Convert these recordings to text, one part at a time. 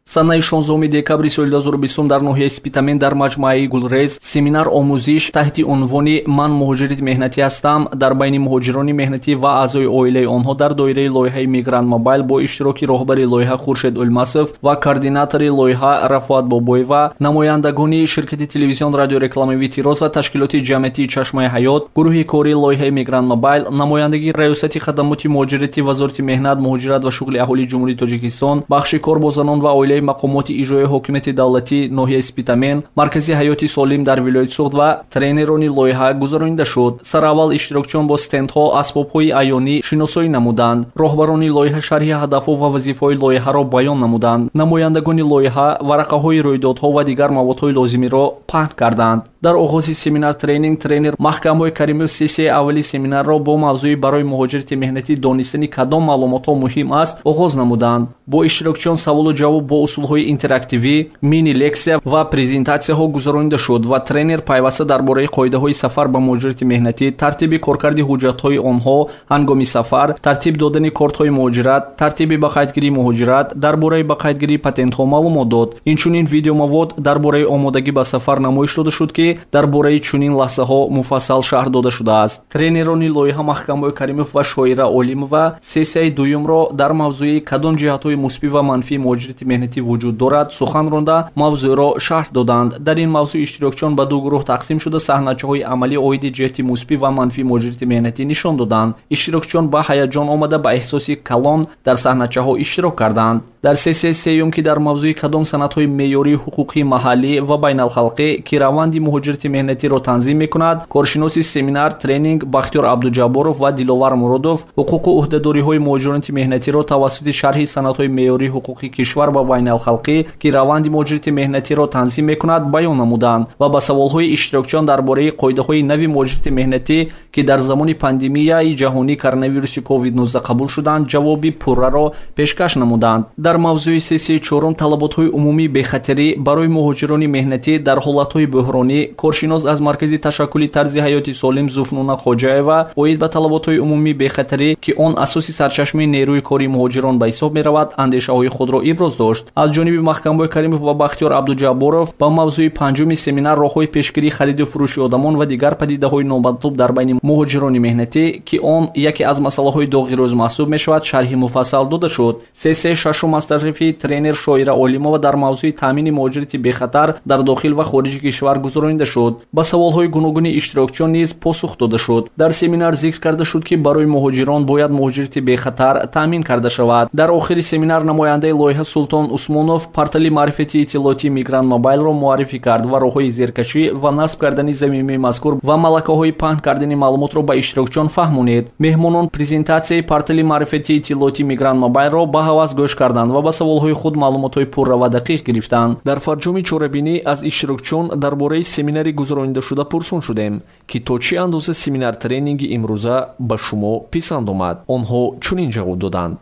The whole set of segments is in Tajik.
санаи 16 декабри соли 2020 дар ноҳияи Спитамен дар маҷмӯаи Гулрез семинар омӯзиш таҳти унвони «Ман муҳоҷири меҳнатӣ ҳастам» дар байни муҳоҷирони меҳнатӣ ва аъзои оилаи онҳо дар доираи лоиҳаи Migrant Mobile бо иштироки роҳбари лоиҳа Хуршед Улмасов ва координатори лоиҳа Рафоат Бобоева, намояндагони ширкати телевизион радиорекламавии Тирос ва ташкилоти ҷамъиятии Чашмаи ҳаёт, гурӯҳи кории лоиҳаи Migrant Mobile, намояндагии раёсати хадамоти муҳоҷирати Вазорати меҳнат, муҳоҷират ва шуғли аҳолии ҷумҳурии Тоҷикистон, бахши кор бо занон ва оилаи мақомоти иҷроии ҳокимияти давлатӣ ноҳияи Спитамен, маркази ҳаёти солим дар вилояти Суғд ва тренерони лоиҳа гузаронида шуд. Сараввал иштирокчиён бо стендҳо, асбобҳои аёнӣ шиносоӣ намуданд. Роҳбарони лоиҳа шарҳи ҳадафҳо ва вазифаҳои лоиҳаро баён намуданд. Намояндагони лоиҳа варақаҳои рӯйдодҳо ва дигар маводҳои лозимиро паҳн карданд. дар оғози семинар тренер Маҳкамбой Каримов сессияи аввали семинарро бо мавзӯи барои муҳоҷирати меҳнатӣ донистани кадом маълумотҳо муҳим аст оғоз намуданд. Бо иштирокчиён саволу ҷавоб бо усулҳои интерактивӣ, мини лексия ва презентатсияҳо гузаронида шуд ва тренер пайваста дар бораи қоидаҳои сафар ба муҳоҷирати меҳнатӣ, тартиби коркарди ҳуҷҷатҳои онҳо ҳангоми сафар, тартиб додани кортҳои муҳоҷират, тартиби ба қайдгирии муҳоҷират, дар бораи ба қайдгирии патентҳо маълумот дод. Инчунин видеомавод дар бораи омодагӣ ба сафар намоиш дода шуд ки дар бораи чунин лаҳзаҳо муфассал шарҳ дода шудааст. Тренерони лоиҳа Маҳкамбой Каримов ва Шоира Олимова сессияи дуюмро дар мавзӯи кадом ҷиҳатҳои мусбӣ ва манфии муҳоҷирати меҳнатӣ вуҷуд дорад сухан ронда мавзӯъро шарҳ доданд. Дар ин мавзӯъ иштирокчиён ба ду гурӯҳ тақсим шуда саҳнаҷаҳои амалӣ оиди ҷиҳати мусбӣ ва манфии муҳоҷирати меҳнатӣ нишон доданд. Иштирокчиён ба ҳаяҷон омада ба эҳсоси калон дар саҳнаҷаҳо иштирок карданд. дар сессияи сеюм ки дар мавзӯи кадом санадҳои меъёрии ҳуқуқии маҳаллӣ ва байналхалқӣ ки раванди муҳоҷирати меҳнатиро танзим мекунад, коршиноси семинар тренинг Бахтиёр Абдуҷабборов ва Диловар Муродов ҳуқуқу ӯҳдадориҳои муҳоҷироти меҳнатиро тавассути шарҳи санадҳои меъёрии ҳуқуқи кишвар ва байналхалқӣ ки раванди муҳоҷирати меҳнатиро танзим мекунад баён намуданд ва ба саволҳои иштирокчиён дар бораи қоидаҳои нави муҳоҷирати меҳнатӣ ки дар замони пандемияи ҷаҳонии коронавируси COVID-19 қабул шуданд ҷавоби пурраро пешкаш намуданд. дар мавзӯи сессияи чорум талаботҳои умумии бехатарӣ барои муҳоҷирони меҳнатӣ дар ҳолатҳои бӯҳронӣ, коршинос аз маркази ташаккули тарзи ҳаёти солим Зуфнуна Хоҷаева оид ба талаботҳои умумии бехатарӣ ки он асоси сарчашмаи нерӯи кори муҳоҷирон ба ҳисоб меравад, андешаҳои худро иброз дошт. аз ҷониби Маҳкамбой Каримов ва Бахтиёр Абдуҷабборов ба мавзӯи панҷуми семинар роҳҳои пешгирии хариду фурӯши одамон ва дигар падидаҳои номатлуб дар байни муҳоҷирони меҳнатӣ ки он яке аз масъалаҳои доғи рӯз маҳсуб мешавад шарҳи муфассал дода шуд. сессияи шашум аз тарафи тренер Шоира Олимова дар мавзӯи таъмини муҳоҷирати бехатар дар дохил ва хориҷи кишвар гузаронида шуд. ба саволҳои гуногуни иштирокчиён низ посух дода шуд. дар семинар зикр карда шуд ки барои муҳоҷирон бояд муҳоҷирати бехатар таъмин карда шавад. дар охири семинар намояндаи лоиҳа Султон Усмонов портали маърифати иттилоотии Migrant Mobile-ро муаррифӣ кард ва роҳҳои зеркашӣ ва насб кардани замимаи мазкур ва малакаҳои паҳн кардани маълумотро ба иштирокчиён фаҳмонид. меҳмонон презентатсияи портали маърифати иттилоотии Migrant Mobile-ро ба ҳавас гӯш карданд ва ба саволҳои худ маълумотҳои пурра ва дақиқ гирифтанд. дар фарҷоми чорабинӣ аз иштирокчиён дар бораи семинари гузаронидашуда пурсун шудем ки то чӣ андоза семинар тренинги имрӯза ба шумо писанд омад. онҳо чунин ҷавоб доданд.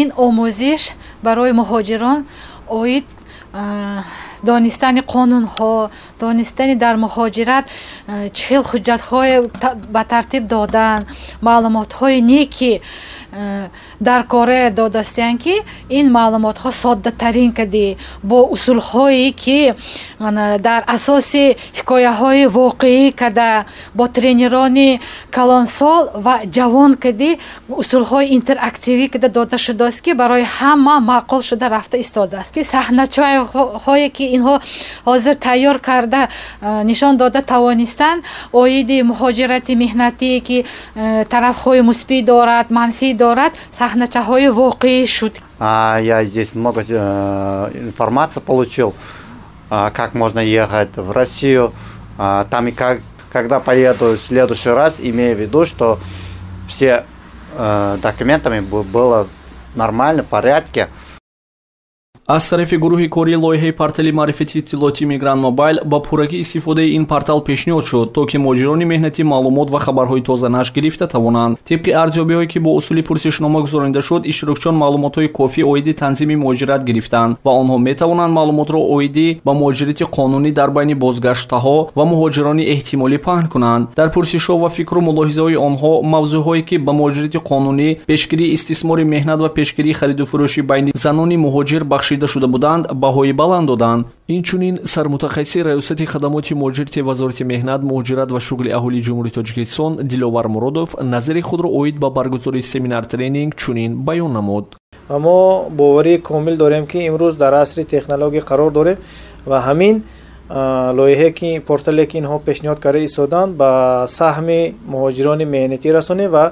ин омӯзиш барои муҳоҷирон оид донистани қонунҳо, донистани дар муҳоҷират чӣ хел ҳуҷҷатҳое ба тартиб додан, маълумотҳои неки дар коре додастиянд ки ин маълумотҳо соддатарин кади бо усулҳое ки дар асоси ҳикояҳои воқеӣ када бо тренерони калонсол ва ҷавон кади усулҳои интерактивӣ када дода шудааст ки барои ҳама маъқул шуда рафта истодааст ки саҳначаҳое ки инҳо ҳозир тайёр карда нишон дода тавонистанд оиди муҳоҷирати меҳнатӣ ки тарафҳои мусбӣ дорад, манфӣ дорад, саҳначаҳои воқеӣ шуд. Я здесь много информации получил, как можно ехать в Россию. Там и когда поеду в следующий раз, имея в виду, что все документами было нормально, в порядке. аз тарафи гурӯҳи кории лоиҳаи портали маърифати иттилоотии Migrant Mobile ба пуррагӣ истифодаи ин портал пешниҳод шуд, то ки муҳоҷирони меҳнатӣ маълумот ва хабарҳои тозанаш гирифта тавонанд. тибқи арзёбиҳое ки бо усули пурсишнома гузаронида шуд, иштирокчиён маълумотҳои кофӣ оиди танзими муҳоҷират гирифтанд ва онҳо метавонанд маълумотро оиди ба муҳоҷирати қонунӣ дар байни бозгаштаҳо ва муҳоҷирони эҳтимолӣ паҳн кунанд. дар пурсишҳо ва фикру мулоҳизаҳои онҳо мавзӯъҳое ки ба муҳоҷирати қонунӣ, пешгирии истисмори меҳнат ва пешгирии хариду фурӯши байни занони муҳоҷир бахшида шуда буданд, баҳои баланд доданд. инчунин сармутахассиси раёсати хадамоти муҳоҷирати вазорати меҳнат, муҳоҷират ва шуғли аҳолии ҷумҳурии Тоҷикистон Диловар Муродов назари худро оид ба баргузории семинар тренинг чунин баён намуд. мо боварии комил дорем ки имрӯз дар асри технология қарор дорем ва ҳамин лоиҳае ки портале ки инҳо пешниҳод карда истоданд ба саҳми муҳоҷирони меҳнатӣ расонем ва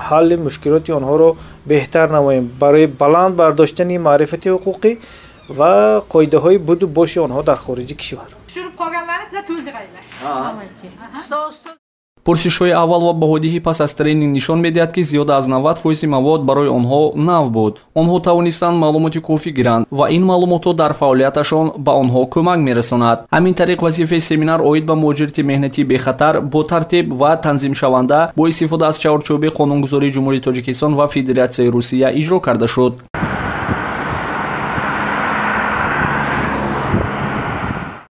ҳалли мушкилоти онҳоро беҳтар намоем барои баланд бардоштани маърифати ҳуқуқӣ ва қоидаҳои буду боши онҳо дар хориҷи кишвар. пурсишҳои аввал ва баҳодиҳи пас аз тренинг нишон медиҳад ки зиёда аз 90% мавод барои онҳо нав буд. онҳо тавонистанд маълумоти кофӣ гиранд ва ин маълумотҳо дар фаъолияташон ба онҳо кӯмак мерасонад. ҳамин тариқ вазифаи семинар оид ба муҳоҷирати меҳнатӣ бехатар, бо тартиб ва танзимшаванда бо истифода аз чаҳорчӯбии қонунгузории ҷумҳурии Тоҷикистон ва Федератсияи Русия иҷро карда шуд.